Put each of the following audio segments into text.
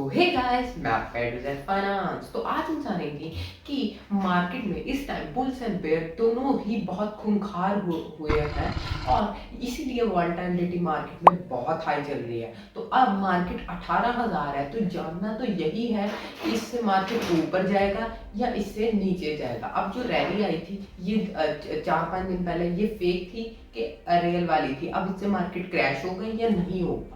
Hey guys, मैं आपका adviser finance. तो आज हम जानेंगे कि मार्केट में इस टाइम बुल्स एंड बेयर दोनों ही बहुत खूंखार हुए हैं और इसीलिए वॉलेटिलिटी मार्केट में बहुत हाई चल रही है। तो अब मार्केट 18,000 है, तो जानना तो यही है कि इससे मार्केट ऊपर जाएगा या इससे नीचे जाएगा। अब जो रैली आई थी ये 4-5 दिन पहले ये फेक थी कि रियल वाली थी। अब इससे मार्केट क्रैश हो गई या नहीं होगा,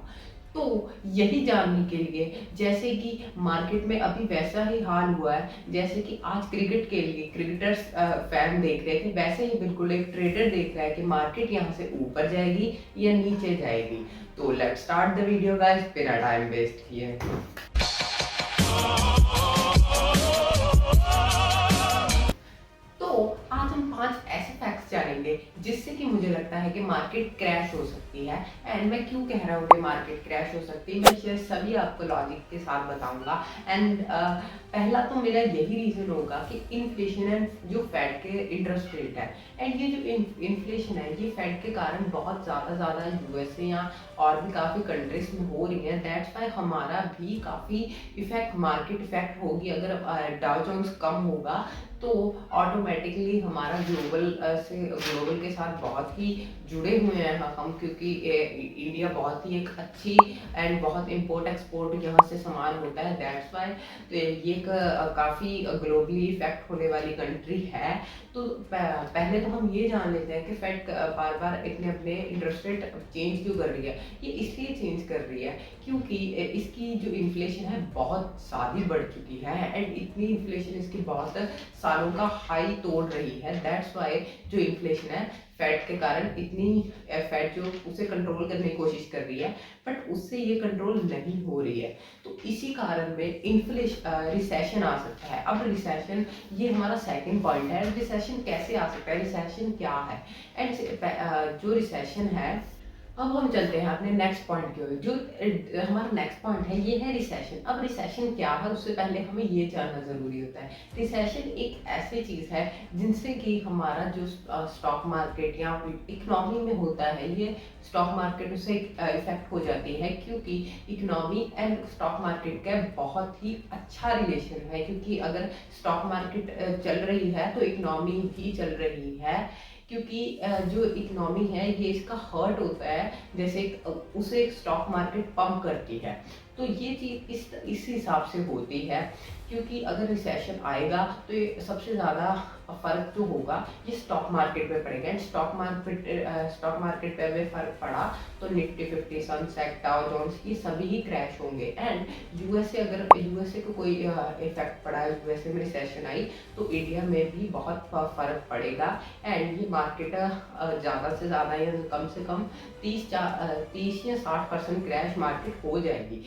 तो यही जानने के लिए, जैसे कि मार्केट में अभी वैसा ही हाल हुआ है जैसे कि आज क्रिकेट के लिए क्रिकेटर्स फैन देख रहे थे, वैसे ही बिल्कुल एक ट्रेडर देख रहा है कि मार्केट यहाँ से ऊपर जाएगी या नीचे जाएगी। तो let's start the video guys, बिना टाइम वेस्ट किए। तो आज हम 5 ऐसे फैक्ट्स जानेंगे जिससे कि मुझे लगता है कि मार्केट क्रैश हो सकती है। एंड मैं क्यों कह रहा हूँ कि मार्केट क्रैश हो सकती है, मैं ये सभी आपको लॉजिक के साथ बताऊंगा। एंड पहला तो मेरा यही रीज़न होगा कि इन्फ्लेशन एंड जो फेड के इंटरेस्ट रेट है, एंड ये जो इन्फ्लेशन है ये फेड के कारण बहुत ज़्यादा यूएसए या और भी काफ़ी कंट्रीज में हो रही है। दैट्स वाई हमारा भी काफ़ी इफेक्ट, मार्केट इफेक्ट होगी। अगर डाउ जोन्स कम होगा तो ऑटोमेटिकली हमारा ग्लोबल के साथ बहुत ही जुड़े हुए हैं हम, क्योंकि इंडिया बहुत ही एक अच्छी एंड बहुत इम्पोर्ट एक्सपोर्ट यहाँ से सामान होता है। दैट्स वाई तो ये एक काफ़ी ग्लोबली इफेक्ट होने वाली कंट्री है। तो पहले तो हम ये जान लेते हैं कि फेड बार बार इतने अपने इंटरेस्ट रेट चेंज क्यों कर रही है। ये इसलिए चेंज कर रही है क्योंकि इसकी जो इन्फ्लेशन है बहुत ज़्यादा बढ़ चुकी है एंड इतनी इन्फ्लेशन इसकी बहुत सालों का हाई तोड़ रही है। दैट्स वाई जो इन्फ्लेशन है फैट के कारण इतनी, फैट जो उसे कंट्रोल करने की कोशिश कर रही है बट उससे ये कंट्रोल नहीं हो रही है। तो इसी कारण में इन्फ्लेशन रिसेशन आ सकता है। अब रिसेशन ये हमारा सेकंड पॉइंट है। रिसेशन कैसे आ सकता है, रिसेशन क्या है, एंड जो रिसेशन है, अब हम चलते हैं अपने नेक्स्ट पॉइंट की ओर। जो हमारा नेक्स्ट पॉइंट है ये है रिसेशन। अब रिसेशन क्या है उससे पहले हमें ये जानना ज़रूरी होता है। रिसेशन एक ऐसी चीज़ है जिनसे कि हमारा जो स्टॉक मार्केट या इकोनॉमी में होता है, ये स्टॉक मार्केट उससे इफेक्ट हो जाती है, क्योंकि इकोनॉमी एंड स्टॉक मार्केट का बहुत ही अच्छा रिलेशन है। क्योंकि अगर स्टॉक मार्केट चल रही है तो इकोनॉमी भी चल रही है, क्योंकि जो इकोनॉमी है ये इसका हर्ट होता है जैसे उसे स्टॉक मार्केट पंप करती है। तो ये चीज़ इस हिसाब से होती है, क्योंकि अगर रिसेशन आएगा तो ये सबसे ज़्यादा फ़र्क जो होगा ये स्टॉक मार्केट पे पड़ेगा। एंड स्टॉक मार्केट पे अगर फ़र्क पड़ा तो निफ्टी 50, सेंसेक्स, डाउ जोन्स ये सभी ही क्रैश होंगे। एंड यूएसए को कोई इफेक्ट पड़ा, यूएसए में रिसेशन आई तो इंडिया में भी बहुत फ़र्क पड़ेगा। एंड ये मार्केट ज़्यादा से ज़्यादा या कम से कम 30 या 60% क्रैश मार्केट हो जाएगी।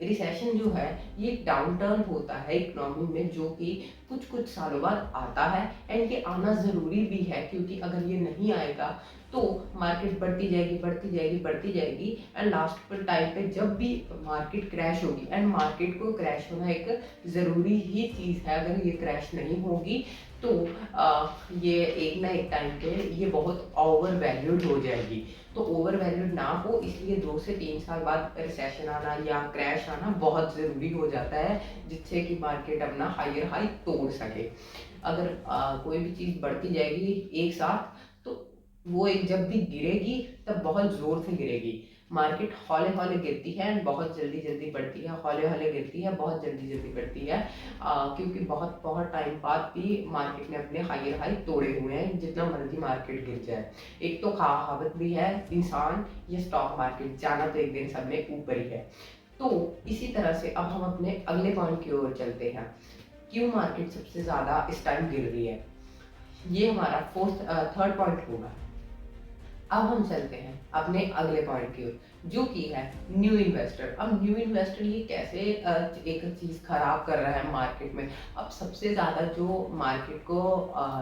रिसेशन जो है ये डाउन टर्न होता है इकोनॉमी में, जो कि कुछ सालों बाद आता है। एंड ये आना ज़रूरी भी है, क्योंकि अगर ये नहीं आएगा तो मार्केट बढ़ती जाएगी एंड लास्ट पर टाइम पे जब भी मार्केट क्रैश होगी, एंड मार्केट को क्रैश होना एक ज़रूरी ही चीज़ है। अगर ये क्रैश नहीं होगी तो ये एक ना एक टाइम पे ये बहुत ओवर वैल्यूड हो जाएगी। तो ओवर वैल्यूड ना हो इसलिए 2 से 3 साल बाद रिसेशन आना या क्रैश आना बहुत ज़रूरी हो जाता है, जिससे कि मार्केट अपना हायर हाई तोड़ सके। अगर कोई भी चीज़ बढ़ती जाएगी एक साथ तो वो एक जब भी गिरेगी तब बहुत ज़ोर से गिरेगी। मार्केट हौले हौले गिरती है एंड बहुत जल्दी बढ़ती है, हौले हौले गिरती है, बहुत जल्दी बढ़ती है। क्योंकि बहुत टाइम बाद भी मार्केट ने अपने हायर हाई तोड़े हुए हैं, जितना मर्जी मार्केट गिर जाए। एक तो कहावत भी है, इंसान या स्टॉक मार्केट, जाना तो एक दिन सब में ऊपर ही है। तो इसी तरह से अब हम अपने अगले पॉइंट की ओर चलते हैं। क्यों मार्केट सबसे ज़्यादा इस टाइम गिर रही है, ये हमारा थर्ड पॉइंट होगा। अब हम चलते हैं अपने अगले पॉइंट की ओर, जो कि है न्यू इन्वेस्टर। अब न्यू इन्वेस्टर ये कैसे एक चीज़ खराब कर रहा है मार्केट में। अब सबसे ज़्यादा जो मार्केट को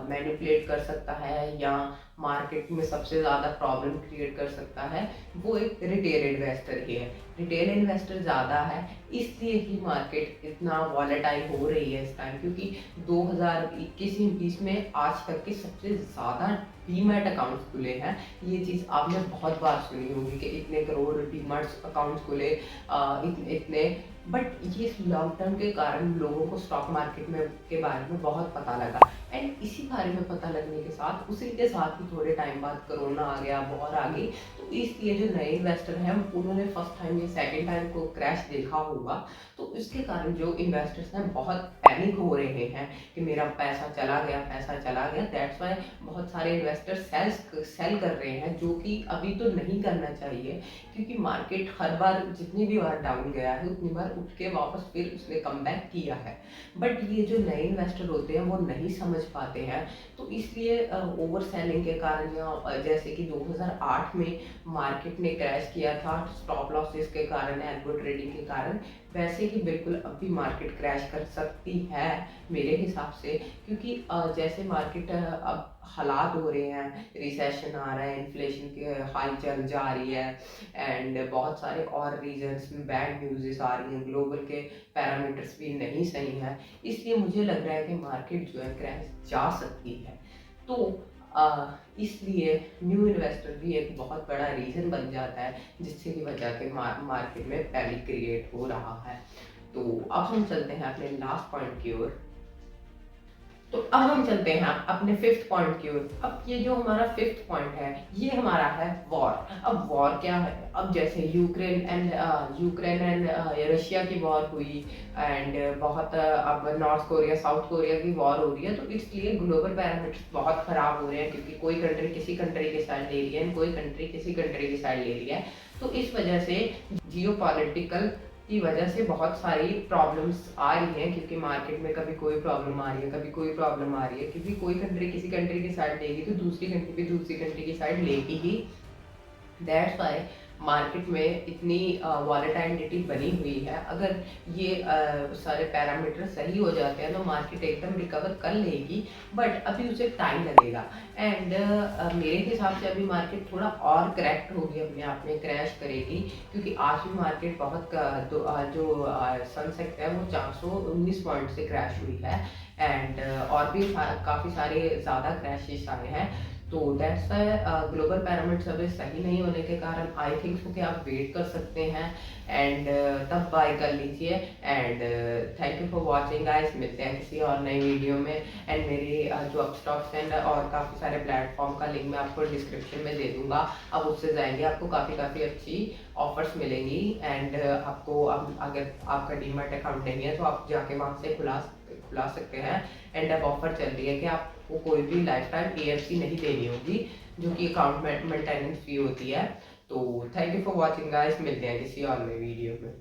मैनिपुलेट कर सकता है या मार्केट में सबसे ज़्यादा प्रॉब्लम क्रिएट कर सकता है वो एक रिटेल इन्वेस्टर ही है। रिटेल इन्वेस्टर ज़्यादा है इसलिए ही मार्केट इतना वॉलेटाइल हो रही है इस टाइम, क्योंकि 2021-20 में आज तक के सबसे ज़्यादा डीमैट अकाउंट्स खुले हैं। ये चीज़ आपने बहुत बार सुनी होगी कि इतने करोड़ डीमैट अकाउंट्स खुले, इतने बट ये लॉकडाउन के कारण लोगों को स्टॉक मार्केट में के बारे में बहुत पता लगा, एंड इसी बारे में पता लगने के साथ उसी के साथ ही थोड़े टाइम बाद कोरोना आ गया, वॉर आ गई। तो इसलिए जो नए इन्वेस्टर हैं उन्होंने फर्स्ट टाइम या सेकेंड टाइम को क्रैश देखा होगा। तो इसके कारण जो इन्वेस्टर्स हैं बहुत पैनिक हो रहे हैं कि मेरा पैसा चला गया, पैसा चला गया। दैट्स वाई बहुत सारे इन्वेस्टर सेल कर रहे हैं, जो कि अभी तो नहीं करना चाहिए, क्योंकि मार्केट हर बार जितनी भी बार डाउन गया है उतनी बार उठ के वापस फिर उसने कम बैक किया है। बट ये जो नए इन्वेस्टर होते हैं वो नहीं समझ पाते हैं। तो इसलिए ओवर सेलिंग के कारण, या जैसे कि 2008 में मार्केट ने क्रैश किया था स्टॉप लॉसेस के कारण, एल्गो ट्रेडिंग के कारण, वैसे ही बिल्कुल अब भी मार्केट क्रैश कर सकती है मेरे हिसाब से। क्योंकि जैसे मार्केट अब हालात हो रहे हैं, रिसेशन आ रहा है, इन्फ्लेशन के हाई चल जा रही है, एंड बहुत सारे और रीजन्स में बैड न्यूज़ेस आ रही हैं, ग्लोबल के पैरामीटर्स भी नहीं सही हैं। इसलिए मुझे लग रहा है कि मार्केट जो है क्रैश जा सकती है। तो इसलिए न्यू इन्वेस्टर भी एक बहुत बड़ा रीज़न बन जाता है, जिससे की वजह के मार्केट में पैनिक क्रिएट हो रहा है। तो अब हम चलते हैं अपने लास्ट पॉइंट की ओर। तो अब हम चलते हैं अपने फिफ्थ पॉइंट की ओर। अब ये जो हमारा फिफ्थ पॉइंट है, ये हमारा है वॉर। अब वॉर क्या है? अब जैसे यूक्रेन एंड रशिया की वॉर हुई, एंड बहुत अब नॉर्थ कोरिया साउथ कोरिया की वॉर हो रही है। तो इसलिए ग्लोबल पैरामीटर्स बहुत खराब हो रहे हैं, क्योंकि कोई कंट्री किसी कंट्री की साइड ले रही है, कोई कंट्री किसी कंट्री की साइड ले रही है। तो इस वजह से जियो पॉलिटिकल की वजह से बहुत सारी प्रॉब्लम्स आ रही हैं, क्योंकि मार्केट में कभी कोई प्रॉब्लम आ रही है, कभी कोई प्रॉब्लम आ रही है, क्योंकि कोई कंट्री किसी कंट्री की साइड लेगी तो दूसरी कंट्री भी दूसरी कंट्री की साइड लेगी ही। दैट्स वाई मार्केट में इतनी वॉलेटिलिटी बनी हुई है। अगर ये सारे पैरामीटर सही हो जाते हैं तो मार्केट एकदम रिकवर कर लेगी, बट अभी उसे टाइम लगेगा। एंड मेरे हिसाब से अभी मार्केट थोड़ा और करेक्ट होगी, अपने आप में क्रैश करेगी, क्योंकि आज भी मार्केट बहुत जो सनसेट है वो 419 पॉइंट से क्रैश हुई है, एंड और भी काफ़ी सारे ज़्यादा क्रैशेस आए हैं। तो दैट्स वाई ग्लोबल पैरामीटर्स अभी सही नहीं होने के कारण आई थिंक सो कि आप वेट कर सकते हैं, एंड तब बाय कर लीजिए। And thank you for watching guys. मिलते हैं किसी और नई वीडियो में। एंड मेरी जो अपस्टॉक्स एंड और काफ़ी सारे प्लेटफॉर्म का लिंक मैं आपको डिस्क्रिप्शन में दे दूंगा। अब उससे जाएंगे, आपको काफ़ी अच्छी ऑफर्स मिलेंगी। एंड आपको अब अगर आपका डीमैट अकाउंट नहीं है तो आप जाके वहाँ से खुला सकते हैं। एंड अब ऑफर चल रही है कि आपको कोई भी लाइफ टाइम AMC नहीं देनी होगी, जो कि अकाउंट मेंटेनेंस फी होती है। तो thank you for watching guys. मिलते हैं किसी और नई वीडियो में।